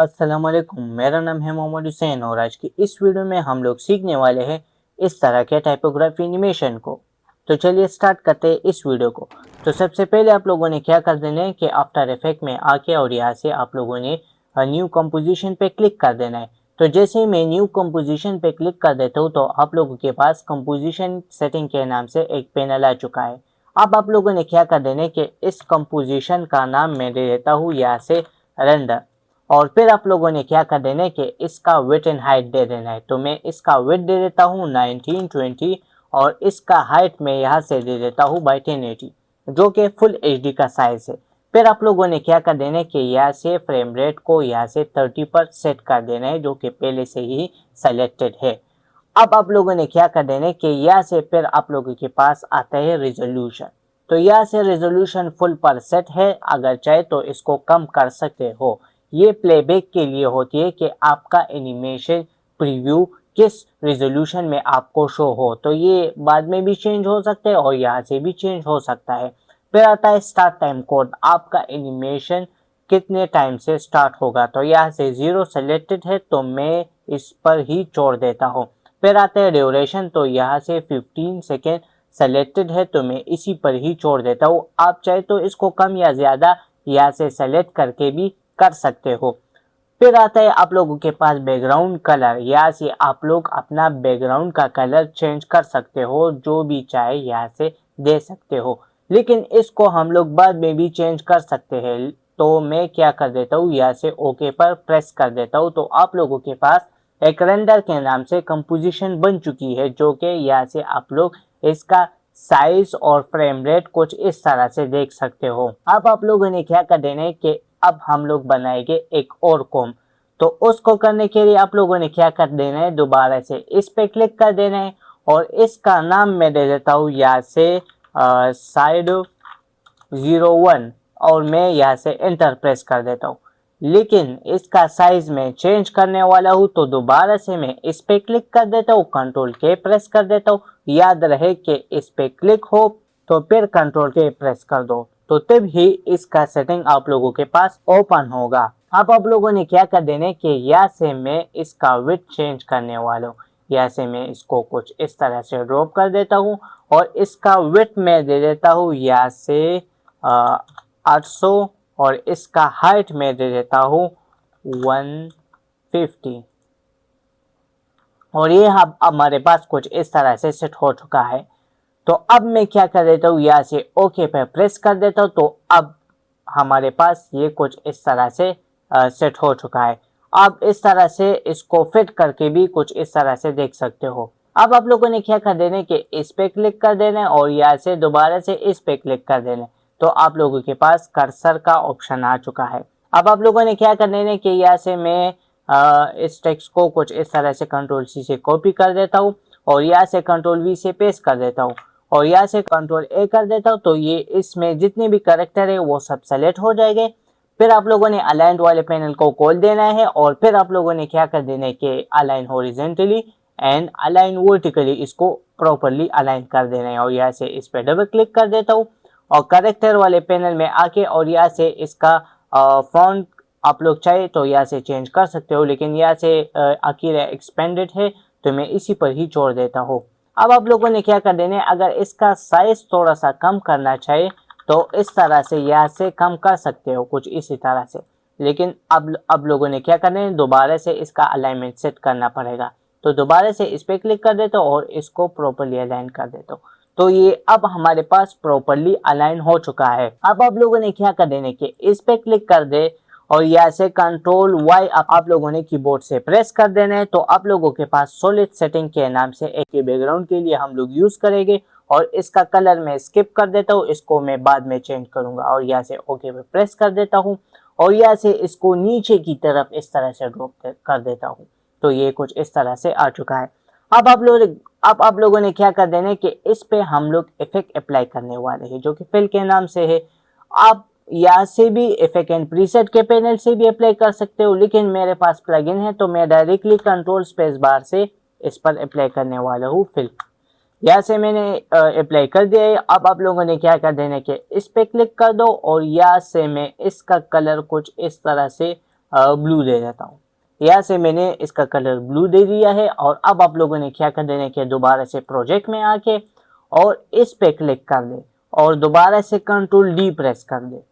अस्सलाम वालेकुम। मेरा नाम है मोहम्मद हुसैन और आज की इस वीडियो में हम लोग सीखने वाले हैं इस तरह के टाइपोग्राफी एनिमेशन को। तो चलिए स्टार्ट करते हैं इस वीडियो को। तो सबसे पहले आप लोगों ने क्या कर देना है कि आफ्टर इफेक्ट में आके और यहाँ से आप लोगों ने न्यू कंपोजिशन पे क्लिक कर देना है। तो जैसे ही मैं न्यू कंपोजिशन पे क्लिक कर देता हूँ तो आप लोगों के पास कंपोजिशन सेटिंग के नाम से एक पैनल आ चुका है। अब आप लोगों ने क्या कर देना है कि इस कंपोजिशन का नाम मैं दे देता हूँ यहाँ से रेंडर। और फिर आप लोगों ने क्या कर देना है कि इसका विड्थ एंड हाइट दे देना है। तो मैं इसका विड्थ दे देता हूँ 1920 और इसका हाइट में यहाँ से दे देता हूँ बाई 1080 जो कि फुल एचडी का साइज है। फिर आप लोगों ने क्या कर देना है कि यहाँ से फ्रेम रेट को यहाँ से 30 पर सेट कर देना है जो कि पहले से ही सेलेक्टेड है। अब आप लोगों ने क्या कर देना है कि यहाँ से फिर आप लोगों के पास आता है रेजोल्यूशन। तो यहाँ से रेजोल्यूशन फुल पर सेट है, अगर चाहे तो इसको कम कर सकते हो। ये प्लेबैक के लिए होती है कि आपका एनिमेशन प्रीव्यू किस रेजोल्यूशन में आपको शो हो। तो ये बाद में भी चेंज हो सकता है और यहाँ से भी चेंज हो सकता है। फिर आता है स्टार्ट टाइम कोड, आपका एनिमेशन कितने टाइम से स्टार्ट होगा। तो यहाँ से 0 सेलेक्टेड है तो मैं इस पर ही छोड़ देता हूँ। फिर आता है ड्यूरेशन, तो यहाँ से 15 सेकेंड सेलेक्टेड है तो मैं इसी पर ही छोड़ देता हूँ। आप चाहे तो इसको कम या ज़्यादा यहाँ से सेलेक्ट करके भी कर सकते हो। फिर आता है आप लोगों के पास बैकग्राउंड कलर, यहाँ से आप लोग अपना बैकग्राउंड का कलर चेंज कर सकते हो, जो भी चाहे यहाँ से दे सकते हो। लेकिन इसको हम लोग बाद में भी चेंज कर सकते हैं। तो मैं क्या कर देता हूँ, यहाँ से ओके पर प्रेस कर देता हूँ। तो आप लोगों के पास एक रेंडर के नाम से कंपोजिशन बन चुकी है, जो कि यहाँ से आप लोग इसका साइज और फ्रेम रेट कुछ इस तरह से देख सकते हो। अब आप लोगों ने क्या कर देना है कि अब हम लोग बनाएंगे एक और कॉम। तो उसको करने के लिए आप लोगों ने क्या कर देना है, दोबारा से इस पे क्लिक कर देना है और इसका नाम मैं दे देता हूँ यहाँ से साइड 01 और मैं यहाँ से एंटर प्रेस कर देता हूँ। लेकिन इसका साइज में चेंज करने वाला हूँ तो दोबारा से मैं इस पे क्लिक कर देता हूँ, कंट्रोल के प्रेस कर देता हूँ। याद रहे कि इस पे क्लिक हो तो फिर कंट्रोल के प्रेस कर दो, तो तब ही इसका सेटिंग आप लोगों के पास ओपन होगा। अब आप लोगों ने क्या कर देना है कि यहाँ से मैं इसका विड्थ चेंज करने वाला हूँ। यहाँ से मैं इसको कुछ इस तरह से ड्रॉप कर देता हूँ और इसका विड्थ मैं दे देता हूँ यहाँ से 800 और इसका हाइट में दे देता हूँ 150। और ये अब हमारे पास कुछ इस तरह से सेट हो चुका है। तो अब मैं क्या कर देता हूँ, यहाँ से ओके पे प्रेस कर देता हूँ। तो अब हमारे पास ये कुछ इस तरह से सेट हो चुका है। अब इस तरह से इसको फिट करके भी कुछ इस तरह से देख सकते हो। अब आप लोगों ने क्या कर देना है कि इस पे क्लिक कर देना है और यहाँ से दोबारा से इस पे क्लिक कर देना है। तो आप लोगों के पास कर्सर का ऑप्शन आ चुका है। अब आप लोगों ने क्या कर देना है कि यहाँ से मैं इस टेक्स्ट को कुछ इस तरह से कंट्रोल सी से कॉपी कर देता हूँ और यहाँ से कंट्रोल वी से पेस्ट कर देता हूँ और यहाँ से कंट्रोल ए कर देता हूँ। तो ये इसमें जितने भी कैरेक्टर है वो सब सेलेक्ट हो जाएंगे। फिर आप लोगों ने अलाइंड वाले पैनल को खोल देना है और फिर आप लोगों ने क्या कर देना है कि align horizontally and align vertically इसको प्रॉपरली अलाइन कर देना है। और यहाँ से इस पर डबल क्लिक कर देता हूँ और कैरेक्टर वाले पैनल में आके और यहाँ से इसका फॉन्ट आप लोग चाहे तो यहाँ से चेंज कर सकते हो, लेकिन यहाँ से अकीरा एक्सपेंडेड है तो मैं इसी पर ही छोड़ देता हूँ। अब आप लोगों ने क्या कर देना है, अगर इसका साइज थोड़ा सा कम करना चाहे तो इस तरह से यहाँ से कम कर सकते हो कुछ इसी तरह से। लेकिन अब लोगों ने क्या करना है, दोबारा से इसका अलाइनमेंट सेट करना पड़ेगा। तो दोबारा से इस पे क्लिक कर देता हूँ और इसको प्रॉपरली अलाइन कर देता हूँ। तो ये अब हमारे पास प्रॉपरली अलाइन हो चुका है। अब आप लोगों ने क्या कर देना कि इस पे क्लिक कर दे और यहाँ से कंट्रोल वाई आप लोगों ने कीबोर्ड से प्रेस कर देना है। तो आप लोगों के पास सॉलिड सेटिंग के नाम से एक बैकग्राउंड के लिए हम लोग यूज करेंगे और इसका कलर मैं स्किप कर देता हूँ, इसको मैं बाद में चेंज करूंगा। और यहाँ से ओके पे प्रेस कर देता हूँ और यहाँ से इसको नीचे की तरफ इस तरह से ड्रॉप कर देता हूँ। तो ये कुछ इस तरह से आ चुका है। अब आप लोगों ने क्या कर देना है कि इस पे हम लोग इफेक्ट अप्लाई करने वाले हैं, जो कि फिल के नाम से है। आप यहाँ से भी इफेक्ट एंड प्रीसेट के पैनल से भी अप्लाई कर सकते हो, लेकिन मेरे पास प्लगइन है तो मैं डायरेक्टली कंट्रोल स्पेस बार से इस पर अप्लाई करने वाला हूँ फिल। यहाँ से मैंने अप्लाई कर दिया है। अब आप लोगों ने क्या कर देना है कि इस पे क्लिक कर दो और यहाँ से मैं इसका कलर कुछ इस तरह से ब्लू दे देता हूँ। यहाँ से मैंने इसका कलर ब्लू दे दिया है और अब आप लोगों ने क्या कर देना है कि दोबारा से प्रोजेक्ट में आके और इस पे क्लिक कर दे और दोबारा से कंट्रोल डी प्रेस कर दे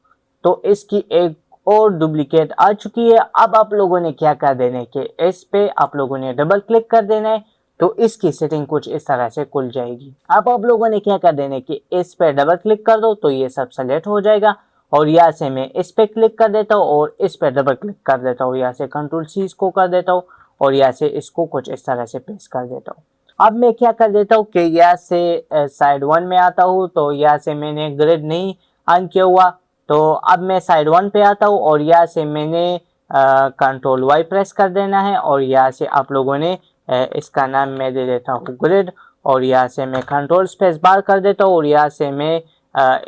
तो इसकी एक और डुप्लीकेट आ चुकी है। अब आप लोगों ने क्या कर देना है कि इस पे आप लोगों ने डबल क्लिक कर देना है तो इसकी सेटिंग कुछ इस तरह से खुल जाएगी। अब आप लोगों ने क्या कर देना है कि इस पे डबल क्लिक कर दो तो ये सब सेलेक्ट हो जाएगा और यहाँ से मैं इस पे क्लिक कर देता हूँ और इस पे डबल क्लिक कर देता हूँ। यहाँ से कंट्रोल सी इसको कर देता हूँ और यहाँ से इसको कुछ इस तरह से पेस्ट कर देता हूँ। अब मैं क्या कर देता हूँ कि यहाँ से साइड 1 में आता हूँ तो यहाँ से मैंने ग्रिड नहीं ऑन किया हुआ तो अब मैं साइड 1 पे आता हूँ और यहाँ से मैंने कंट्रोल वाई प्रेस कर देना है और यहाँ से आप लोगों ने इसका नाम मैं दे देता हूँ ग्रिड और यहाँ से मैं कंट्रोल स्पेस बार कर देता हूँ और यहाँ से मैं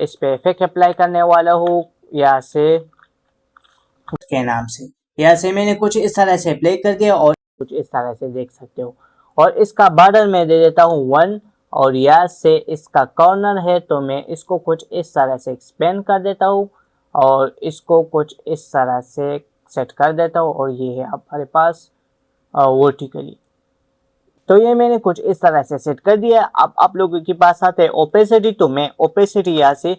इस पे इफेक्ट अप्लाई करने वाला हूँ यहाँ से उसके नाम से। यहाँ से मैंने कुछ इस तरह से अप्लाई कर दिया और कुछ इस तरह से देख सकते हो और इसका बॉर्डर मैं दे देता हूँ 1 और यहाँ से इसका कॉर्नर है तो मैं इसको कुछ इस तरह से एक्सपेंड कर देता हूँ और इसको कुछ इस तरह से सेट कर देता हूँ और ये है हमारे पास वर्टिकली। तो ये मैंने कुछ इस तरह से सेट कर दिया। अब आप लोगों के पास आते हैं ओपेसिटी तो मैं ओपेसिटी यहाँ से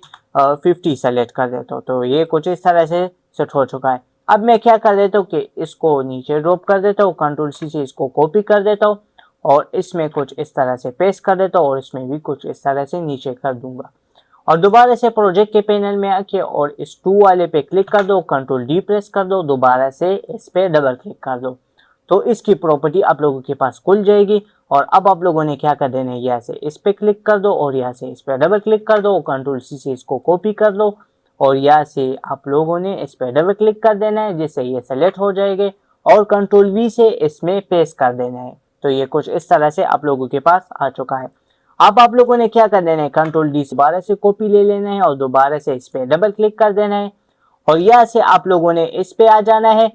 50 सेलेक्ट कर देता हूँ तो ये कुछ इस तरह से सेट हो चुका है। अब मैं क्या कर देता हूँ कि इसको नीचे ड्रॉप कर देता हूँ, कंट्रोल सी से इसको कॉपी कर देता हूँ और इसमें कुछ इस तरह से पेस्ट कर देता हूँ और इसमें भी कुछ इस तरह से नीचे कर दूंगा और दोबारा से प्रोजेक्ट के पैनल में आके और इस 2 वाले पे क्लिक कर दो, कंट्रोल डी प्रेस कर दो, दोबारा से इस पे डबल क्लिक कर दो तो इसकी प्रॉपर्टी आप लोगों के पास खुल जाएगी। और अब आप लोगों ने क्या कर देना है, यहाँ से इस पे क्लिक कर दो और यहाँ से इस पे डबल क्लिक कर दो, कंट्रोल सी से इसको कॉपी कर दो और यहाँ से आप लोगों ने इस पे डबल क्लिक कर देना है जिससे ये सेलेक्ट हो जाएंगे और कंट्रोल वी से इसमें पेस्ट कर देना है। तो ये कुछ इस तरह से आप लोगों के पास आ चुका है। अब आप लोगों ने क्या कर देना है, कंट्रोल डी से दोबारा से कॉपी ले लेना है और दोबारा से इस पे डबल क्लिक कर देना है और यहाँ से आप लोगों ने इस पे आ जाना है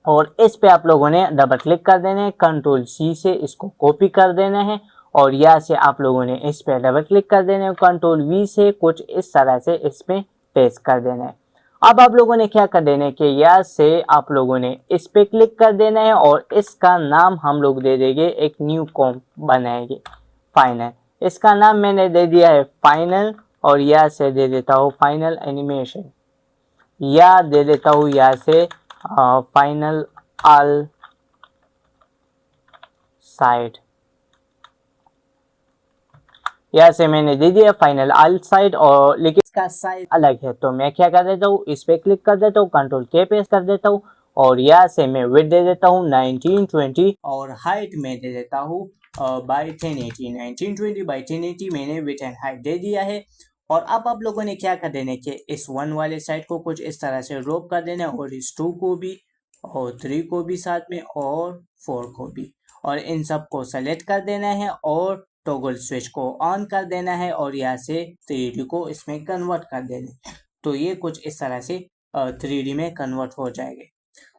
और इस पे आप लोगों ने डबल क्लिक कर देना है, कंट्रोल सी से इसको कॉपी कर देना है और यहाँ से आप लोगों ने इस पे डबल क्लिक कर देना है, कंट्रोल वी से कुछ इस तरह से इसमें पेस्ट कर देना है। अब आप लोगों ने क्या कर देना है कि यहाँ से आप लोगों ने इस पे क्लिक कर देना है और इसका नाम हम लोग दे देंगे, एक न्यू कॉम बनाएंगे फाइनल। इसका नाम मैंने दे दिया है फाइनल और यहाँ से दे देता हूँ फाइनल एनिमेशन या दे देता हूँ यहाँ से फाइनल ऑल साइड। यहाँ से मैंने दे दिया फाइनल ऑल साइड और लेकिन इसका साइज अलग है तो मैं क्या कर देता हूँ, इस पे क्लिक कर देता हूँ, कंट्रोल के पेस्ट कर देता हूँ और यहाँ से मैं विड्थ दे देता हूँ 1920 और हाइट में दे देता हूँ बाई 1080। 1920 बाई 1080 मैंने विड्थ एंड हाइट दे दिया है। और अब आप लोगों ने क्या कर देना है कि इस 1 वाले साइड को कुछ इस तरह से ड्रॉप कर देना है और इस 2 को भी और 3 को भी साथ में और 4 को भी और इन सब को सेलेक्ट कर देना है और टॉगल स्विच को ऑन कर देना है और यहाँ से 3D को इसमें कन्वर्ट कर देना है। तो ये कुछ इस तरह से 3D में कन्वर्ट हो जाएंगे।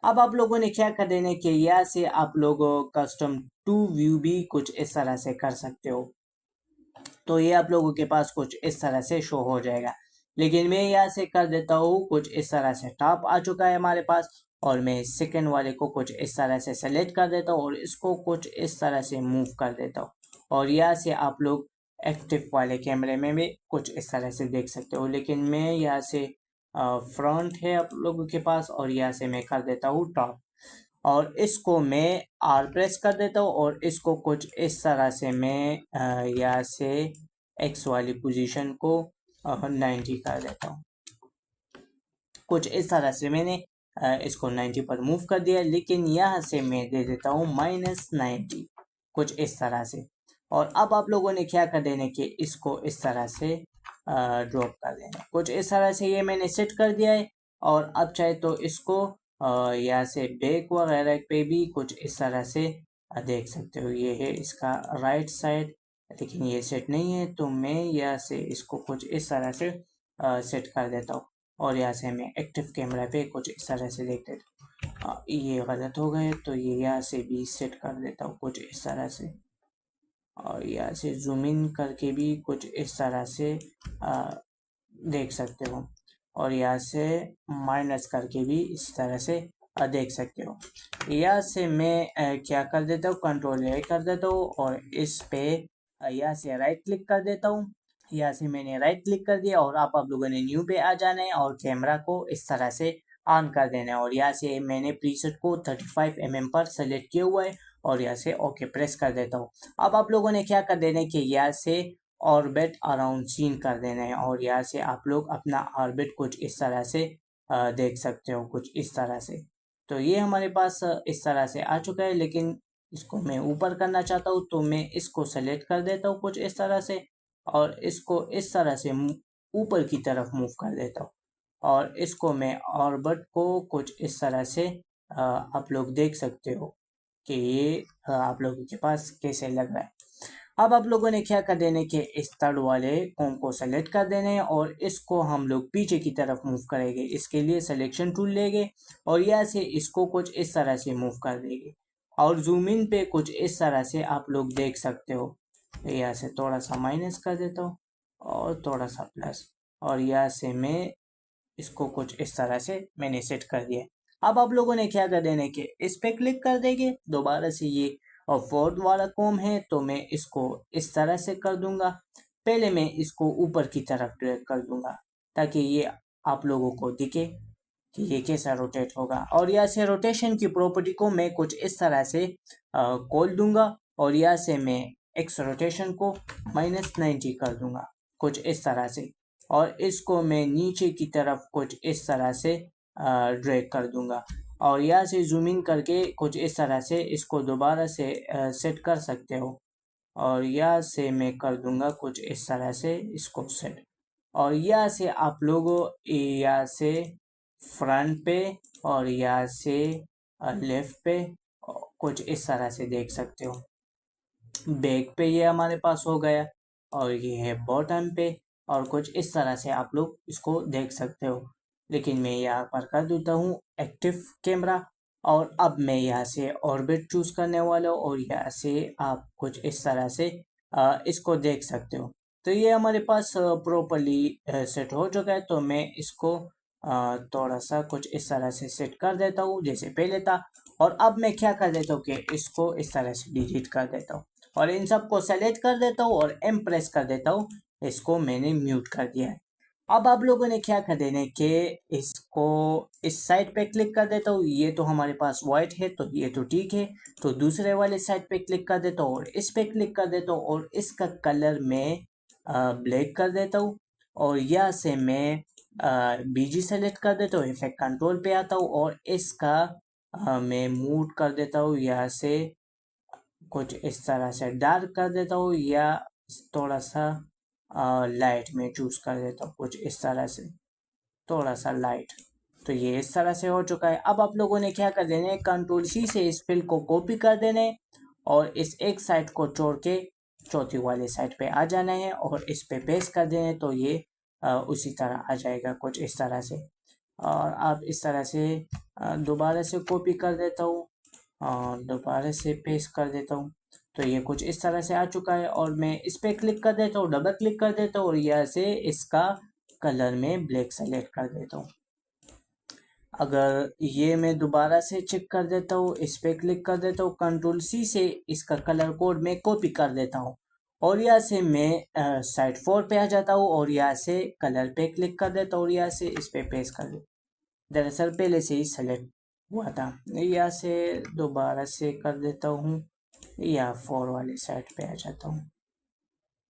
अब आप लोगों ने क्या कर देना है कि यहाँ से आप लोग कस्टम टू व्यू भी कुछ इस तरह से कर सकते हो तो ये आप लोगों के पास कुछ इस तरह से शो हो जाएगा। लेकिन मैं यहाँ से कर देता हूँ कुछ इस तरह से टॉप आ चुका है हमारे पास और मैं सेकंड वाले को कुछ इस तरह से सेलेक्ट कर देता हूँ और इसको कुछ इस तरह से मूव कर देता हूँ और यहाँ से आप लोग एक्टिव वाले कैमरे में भी कुछ इस तरह से देख सकते हो। लेकिन मैं यहाँ से फ्रंट है आप लोगों के पास और यहाँ से मैं कर देता हूँ टॉप और इसको मैं आर प्रेस कर देता हूँ और इसको कुछ इस तरह से मैं यहाँ से एक्स वाली पोजीशन को 90 कर देता हूँ। कुछ इस तरह से मैंने इसको 90 पर मूव कर दिया। लेकिन यहाँ से मैं दे देता हूँ -90 कुछ इस तरह से। और अब आप लोगों ने क्या कर देना कि इसको इस तरह से ड्रॉप कर देना कुछ इस तरह से। ये मैंने सेट कर दिया है और अब चाहे तो इसको यहाँ से बैक वगैरह पे भी कुछ इस तरह से देख सकते हो। ये है इसका राइट साइड लेकिन ये सेट नहीं है तो मैं यहाँ से इसको कुछ इस तरह से सेट कर देता हूँ और यहाँ से मैं एक्टिव कैमरा पे कुछ इस तरह से देख देता हूँ। ये गलत हो गए तो ये यहाँ से भी सेट कर देता हूँ कुछ इस तरह से और यहाँ से जूम इन करके भी कुछ इस तरह से देख सकते हो और यहाँ से माइनस करके भी इस तरह से देख सकते हो। यहाँ से मैं क्या कर देता हूँ, कंट्रोल ए कर देता हूँ और इस पे यहाँ से राइट क्लिक कर देता हूँ। यहाँ से मैंने राइट क्लिक कर दिया और आप लोगों ने न्यू पे आ जाना है और कैमरा को इस तरह से ऑन कर देना है। और यहाँ से मैंने प्रीसेट को 35 mm पर सेलेक्ट किया हुआ है और यहाँ से ओके प्रेस कर देता हूँ। अब आप लोगों ने क्या कर देना है कि यहाँ से ऑर्बिट अराउंड सीन कर देना है और यहाँ से आप लोग अपना ऑर्बिट कुछ इस तरह से देख सकते हो, कुछ इस तरह से। तो ये हमारे पास इस तरह से आ चुका है, लेकिन इसको मैं ऊपर करना चाहता हूँ तो मैं इसको सेलेक्ट कर देता हूँ कुछ इस तरह से और इसको इस तरह से ऊपर की तरफ मूव कर देता हूँ और इसको मैं ऑर्बिट को कुछ इस तरह से आप लोग देख सकते हो कि ये आप लोगों के पास कैसे लग रहा है। अब आप लोगों ने क्या कर देने कि इस थर्ड वाले कोन को सेलेक्ट कर देने हैं और इसको हम लोग पीछे की तरफ मूव करेंगे। इसके लिए सिलेक्शन टूल लेंगे और यहाँ से इसको कुछ इस तरह से मूव कर देंगे और जूम इन पे कुछ इस तरह से आप लोग देख सकते हो। यहाँ से थोड़ा सा माइनस कर देता हूँ और थोड़ा सा प्लस और यहाँ से मैं इसको कुछ इस तरह से मैंने सेट कर दिया। अब आप लोगों ने क्या कर देना है कि इस पे क्लिक कर देंगे दोबारा से ये और फोर्थ वाला कॉम है तो मैं इसको इस तरह से कर दूंगा। पहले मैं इसको ऊपर की तरफ ड्रैग कर दूंगा ताकि ये आप लोगों को दिखे कि ये कैसा रोटेट होगा। और यहाँ से रोटेशन की प्रॉपर्टी को मैं कुछ इस तरह से खोल दूंगा और यहाँ से मैं एक्स रोटेशन को -90 कर दूंगा कुछ इस तरह से और इसको मैं नीचे की तरफ कुछ इस तरह से ड्रैग कर दूंगा और यहाँ से जूम इन करके कुछ इस तरह से इसको दोबारा से सेट कर सकते हो और यहाँ से मैं कर दूंगा कुछ इस तरह से इसको सेट और यहाँ से आप लोगों यहाँ से फ्रंट पे और यहाँ से लेफ्ट पे कुछ इस तरह से देख सकते हो। बैक पे ये हमारे पास हो गया और ये है बॉटम पे और कुछ इस तरह से आप लोग इसको देख सकते हो। लेकिन मैं यहाँ पर कर देता हूँ एक्टिव कैमरा और अब मैं यहाँ से ऑर्बिट चूज करने वाला हूँ और यहाँ से आप कुछ इस तरह से इसको देख सकते हो। तो ये हमारे पास प्रॉपरली सेट हो चुका है तो मैं इसको थोड़ा सा कुछ इस तरह से सेट कर देता हूँ जैसे पहले था। और अब मैं क्या कर देता हूँ कि इसको इस तरह से डिलीट कर देता हूँ और इन सबको सेलेक्ट कर देता हूँ और एम प्रेस कर देता हूँ। इसको मैंने म्यूट कर दिया है। अब आप लोगों ने क्या कर देना है कि इसको इस साइड पे क्लिक कर देता हूँ। ये तो हमारे पास व्हाइट है तो ये तो ठीक है, तो दूसरे वाले साइड पे क्लिक कर देता हूँ और इस पे क्लिक कर देता हूँ और इसका कलर मैं ब्लैक कर देता हूँ और यहाँ से मैं बीजी सेलेक्ट कर देता हूँ, इफेक्ट कंट्रोल पे आता हूँ और इसका मैं मूड कर देता हूँ यहाँ से कुछ इस तरह से डार्क कर देता हूँ या थोड़ा सा लाइट में चूज कर देता हूँ कुछ इस तरह से थोड़ा सा लाइट। तो ये इस तरह से हो चुका है। अब आप लोगों ने क्या कर देना है, कंट्रोल सी से इस फिल को कॉपी कर देना है और इस एक साइड को छोड़ के चौथी वाले साइड पे आ जाना है और इस पे पेस्ट कर देना है तो ये उसी तरह आ जाएगा कुछ इस तरह से। और आप इस तरह से दोबारा से कॉपी कर देता हूँ और दोबारा से पेस्ट कर देता हूँ तो ये कुछ इस तरह से आ चुका है। और मैं इस पे क्लिक कर देता हूँ, डबल क्लिक कर देता हूँ और यहाँ से इसका कलर में ब्लैक सेलेक्ट कर देता हूँ। अगर ये मैं दोबारा से चेक कर देता हूँ, इस पे क्लिक कर देता हूँ, कंट्रोल सी से इसका कलर कोड में कॉपी कर देता हूँ और यहाँ से मैं साइड 4 पे आ जाता हूँ और यहाँ से कलर पे क्लिक कर देता हूँ और यहाँ से इस पे पेस्ट कर देता हूँ। दरअसल पहले से ही सेलेक्ट हुआ था। यहाँ से दोबारा से कर देता हूँ या 4 वाले साइड पे आ जाता हूँ।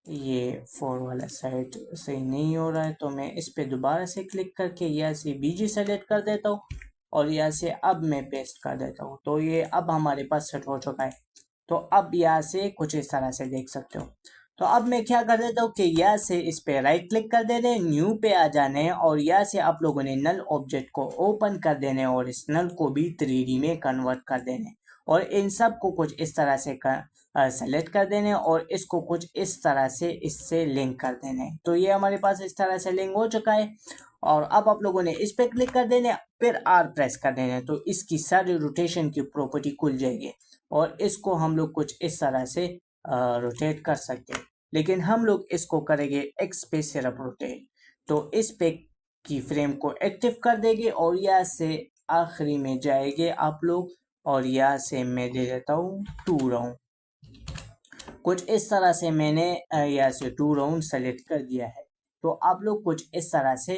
ये 4 वाला साइड सही नहीं हो रहा है तो मैं इस पे दोबारा से क्लिक करके यहाँ से बीजी सेलेक्ट कर देता हूँ और यहाँ से अब मैं पेस्ट कर देता हूँ तो ये अब हमारे पास सेट हो चुका है। तो अब यहाँ से कुछ इस तरह से देख सकते हो। तो अब मैं क्या कर देता हूँ कि यहाँ से इस पे राइट क्लिक कर देने, न्यू पे आ जाने और यहाँ से आप लोगों ने नल ऑब्जेक्ट को ओपन कर देने और इस नल को भी 3D में कन्वर्ट कर देने और इन सब को कुछ इस तरह से सेलेक्ट कर देने और इसको कुछ इस तरह से इससे लिंक कर देने। तो ये हमारे पास इस तरह से लिंक हो चुका है और अब आप लोगों ने इस पे क्लिक कर देने फिर आर प्रेस कर देने तो इसकी सारी रोटेशन की प्रॉपर्टी खुल जाएगी और इसको हम लोग कुछ इस तरह से रोटेट कर सकते हैं। लेकिन हम लोग इसको करेंगे एक्स पे सिर्फ रोटेट। तो इस पे की फ्रेम को एक्टिव कर देंगे और यहाँ से आखिरी में जाएंगे आप लोग, और यहाँ से मैं दे देता हूँ 2 राउंड। कुछ इस तरह से मैंने यहाँ से 2 राउंड सेलेक्ट कर दिया है। तो आप लोग कुछ इस तरह से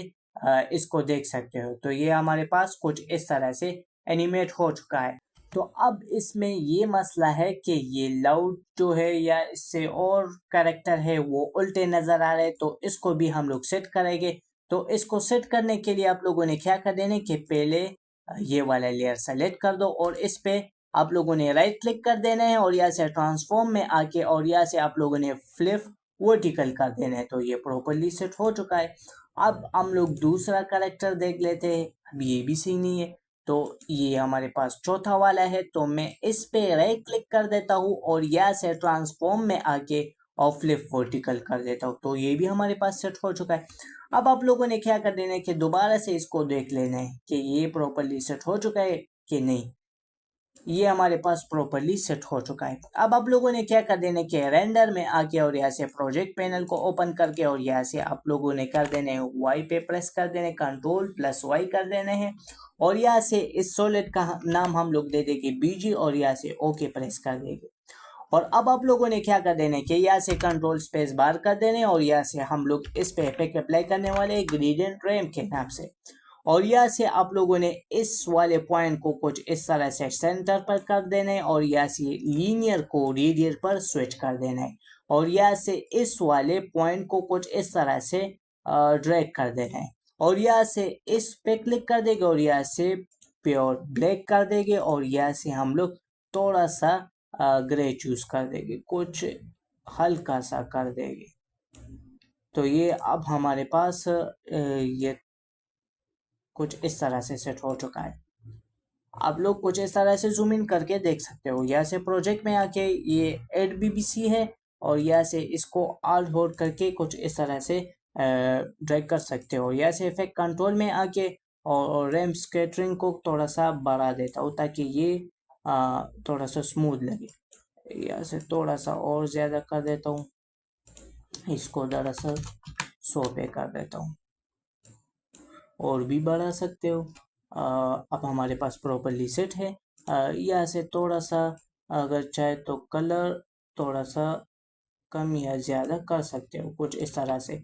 इसको देख सकते हो। तो ये हमारे पास कुछ इस तरह से एनिमेट हो चुका है। तो अब इसमें ये मसला है कि ये लाउड जो है या इससे और कैरेक्टर है वो उल्टे नज़र आ रहे हैं, तो इसको भी हम लोग सेट करेंगे। तो इसको सेट करने के लिए आप लोगों ने क्या कर देना कि पहले ये वाला लेयर सेलेक्ट कर दो और इस पे आप लोगों ने राइट क्लिक कर देना है और यहाँ से ट्रांसफॉर्म में आके और यहाँ से आप लोगों ने फ्लिप वर्टिकल कर देना है। तो ये प्रॉपर्ली सेट हो चुका है। अब हम लोग दूसरा कैरेक्टर देख लेते हैं। अब ये भी सही नहीं है, तो ये हमारे पास चौथा वाला है। तो मैं इस पे राइट क्लिक कर देता हूँ और यहाँ से ट्रांसफॉर्म में आके और फ्लिप वर्टिकल कर देता हूँ। तो ये भी हमारे पास सेट हो चुका है। अब आप लोगों ने क्या कर देना है कि दोबारा से इसको देख लेना है कि ये प्रॉपर्ली सेट हो चुका है कि नहीं। ये हमारे पास प्रॉपर्ली सेट हो चुका है। अब आप लोगों ने क्या कर देना है कि रेंडर में आके और यहाँ से प्रोजेक्ट पैनल को ओपन करके और यहाँ से आप लोगों ने कर देने हैं वाई पे प्रेस कर देने, Ctrl+Y कर देने हैं और यहाँ से इस सॉलिड का नाम हम लोग दे देंगे बीजी और यहाँ से ओके प्रेस कर देंगे। और अब आप लोगों ने क्या कर देना है कि यहाँ से कंट्रोल स्पेस बार कर देने और यहाँ से हम लोग इस पे इफेक्ट अप्लाई करने वाले ग्रेडियंट रैम्प के नाम से। और यहाँ से आप लोगों ने इस वाले पॉइंट को कुछ इस तरह से सेंटर पर कर देना है और यहाँ से लीनियर को रेडियल पर स्विच कर देना है और यहाँ से इस वाले पॉइंट को कुछ इस तरह से ड्रैग कर देना है और यहाँ से इस पे क्लिक कर देंगे और यहाँ से प्योर ब्लैक कर देंगे और यहाँ से हम लोग थोड़ा सा ग्रे चूज कर देंगे, कुछ हल्का सा कर देंगे। तो ये अब हमारे पास ये कुछ इस तरह से सेट हो चुका है। आप लोग कुछ इस तरह से जूम इन करके देख सकते हो। यहाँ से प्रोजेक्ट में आके ये एड बीबीसी है और यहाँ से इसको ऑल होल्ड करके कुछ इस तरह से ड्रैग कर सकते हो। यहाँ से इफेक्ट कंट्रोल में आके और रैम स्कैटरिंग को थोड़ा सा बढ़ा देता हूँ ताकि ये थोड़ा सा स्मूथ लगे। यहाँ से थोड़ा सा और ज़्यादा कर देता हूँ, इसको दरअसल 100 पे कर देता हूँ और भी बढ़ा सकते हो। अब हमारे पास प्रॉपर्ली सेट है। यहाँ से थोड़ा सा अगर चाहे तो कलर थोड़ा सा कम या ज़्यादा कर सकते हो, कुछ इस तरह से।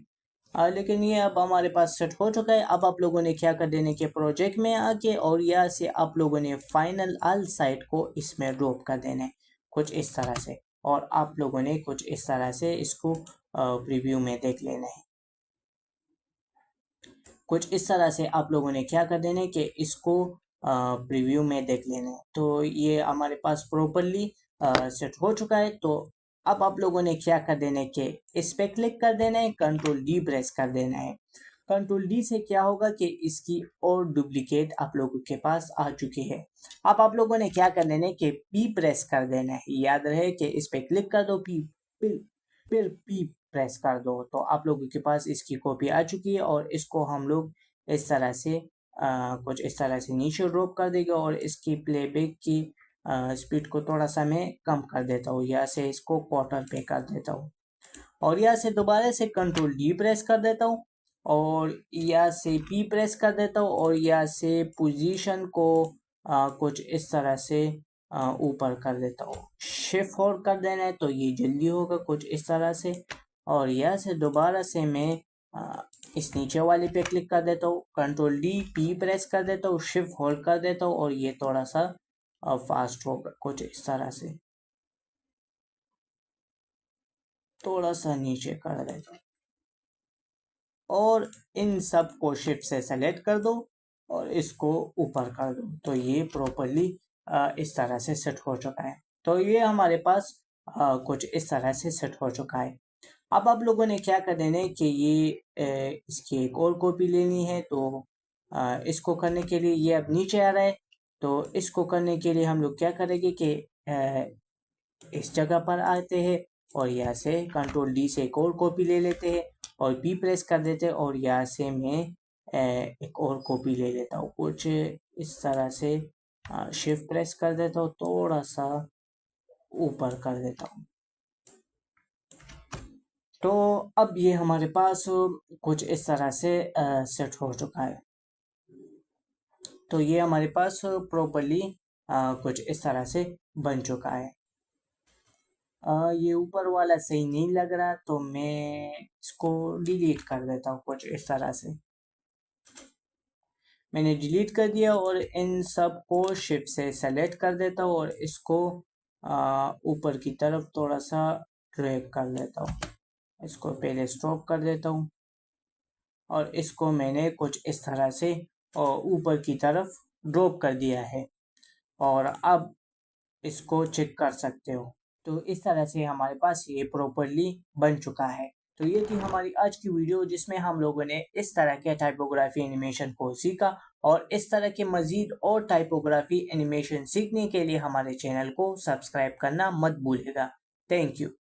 लेकिन ये अब हमारे पास सेट हो चुका है। अब आप लोगों ने क्या कर देने के प्रोजेक्ट में आके और यहाँ से आप लोगों ने फाइनल ऑल साइड को इसमें ड्रॉप कर देना है कुछ इस तरह से और आप लोगों ने कुछ इस तरह से इसको प्रीव्यू में देख लेना है। कुछ इस तरह से आप लोगों ने क्या कर देना है कि इसको प्रीव्यू में देख लेना है। तो ये हमारे पास प्रॉपरली सेट हो चुका है। तो अब आप लोगों ने क्या कर देना है कि इस पे क्लिक कर देना है, Ctrl+D प्रेस कर देना है। Ctrl+D से क्या होगा कि इसकी और डुप्लीकेट आप लोगों के पास आ चुकी है। अब आप लोगों ने क्या कर देना है कि P प्रेस कर देना है। याद रहे कि इस पे क्लिक कर दो, फिर P प्रेस कर दो, तो आप लोगों के पास इसकी कॉपी आ चुकी है और इसको हम लोग इस तरह से कुछ इस तरह से नीचे ड्रॉप कर देंगे और इसकी प्लेबैक की स्पीड को थोड़ा सा मैं कम कर देता हूँ। यहाँ से इसको क्वार्टर पे कर देता हूँ और यहाँ से दोबारा से Ctrl+D प्रेस कर देता हूँ और यहाँ से P प्रेस कर देता हूँ और यहाँ से पोजीशन को कुछ इस तरह से ऊपर कर देता हूँ। शिफ्ट होल्ड कर देना है तो ये जल्दी होगा कुछ इस तरह से। और यहाँ से दोबारा से मैं इस नीचे वाले पे क्लिक कर देता हूँ, Ctrl+D P प्रेस कर देता हूँ, शिफ्ट होल्ड कर देता हूँ और ये थोड़ा सा फास्ट होगा कुछ इस तरह से, थोड़ा सा नीचे कर देता हूँ और इन सब को शिफ्ट से सेलेक्ट कर दो और इसको ऊपर कर दो। तो ये प्रॉपरली इस तरह से सेट हो चुका है। तो ये हमारे पास कुछ इस तरह से सेट हो चुका है। अब आप लोगों ने क्या कर देना है कि ये इसकी एक और कॉपी लेनी है। तो इसको करने के लिए ये अब नीचे आ रहा है, तो इसको करने के लिए हम लोग क्या करेंगे कि इस जगह पर आते हैं और यहाँ से Ctrl+D से एक और कॉपी ले लेते हैं और P प्रेस कर देते हैं और यहाँ से मैं एक और कॉपी ले लेता हूँ कुछ इस तरह से, शिफ्ट प्रेस कर देता हूँ, थोड़ा सा ऊपर कर देता हूँ। तो अब ये हमारे पास कुछ इस तरह से सेट हो चुका है। तो ये हमारे पास प्रॉपरली कुछ इस तरह से बन चुका है। ये ऊपर वाला सही नहीं लग रहा तो मैं इसको डिलीट कर देता हूँ कुछ इस तरह से। मैंने डिलीट कर दिया और इन सब को शिफ्ट से सेलेक्ट कर देता हूँ और इसको ऊपर की तरफ थोड़ा सा ड्रैग कर देता हूँ। इसको पहले स्टॉप कर देता हूँ और इसको मैंने कुछ इस तरह से ऊपर की तरफ ड्रॉप कर दिया है और अब इसको चेक कर सकते हो। तो इस तरह से हमारे पास ये प्रॉपरली बन चुका है। तो ये थी हमारी आज की वीडियो जिसमें हम लोगों ने इस तरह के टाइपोग्राफी एनिमेशन को सीखा और इस तरह के मज़ीद और टाइपोग्राफी एनिमेशन सीखने के लिए हमारे चैनल को सब्सक्राइब करना मत भूलिएगा। Thank you.